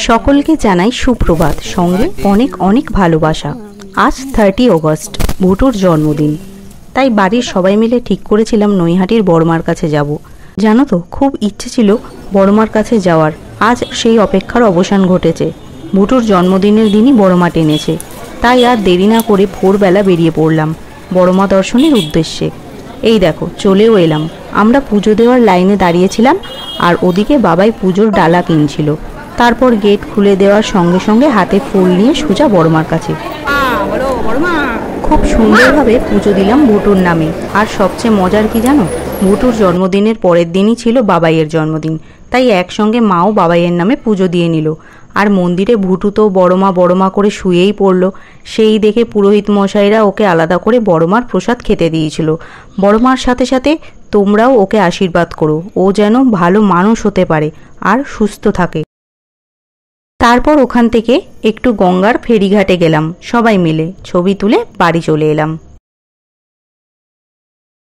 সকলকে জানাই সুপ্রভাত, সঙ্গে অনেক অনেক ভালোবাসা। আজ 30 অগস্ট, ভুটুর জন্মদিন। তাই বাড়ির সবাই মিলে ঠিক করেছিলাম নৈহাটির বড়মার কাছে যাব। জানো তো, খুব ইচ্ছে ছিল বড়মার কাছে যাওয়ার। আজ সেই অপেক্ষার অবসান ঘটেছে। ভুটুর জন্মদিনের দিনই বড়মা টেনেছে। তাই আর দেরি না করে ভোরবেলা বেরিয়ে পড়লাম বড়মা দর্শনের উদ্দেশ্যে। এই দেখো, চলেও এলাম। আমরা পুজো দেওয়ার লাইনে দাঁড়িয়েছিলাম, আর ওদিকে বাবাই পুজোর ডালা কিনছিল। তারপর গেট খুলে দেওয়ার সঙ্গে সঙ্গে হাতে ফুল নিয়ে সোজা বড়মার কাছে। খুব সুন্দরভাবে পুজো দিলাম ভুটুর নামে। আর সবচেয়ে মজার কি জানো, ভুটুর জন্মদিনের পরের দিনই ছিল বাবাইয়ের জন্মদিন। তাই একসঙ্গে মাও বাবাইয়ের নামে পুজো দিয়ে নিল। আর মন্দিরে ভুটু তো বড়মা বড়মা করে শুয়েই পড়ল। সেই দেখে পুরোহিত মশাইরা ওকে আলাদা করে বড়মার প্রসাদ খেতে দিয়েছিল। বড়মার সাথে সাথে তোমরাও ওকে আশীর্বাদ করো, ও যেন ভালো মানুষ হতে পারে আর সুস্থ থাকে। তারপর ওখান থেকে একটু গঙ্গার ফেরিঘাটে গেলাম, সবাই মিলে ছবি তুলে বাড়ি চলে এলাম।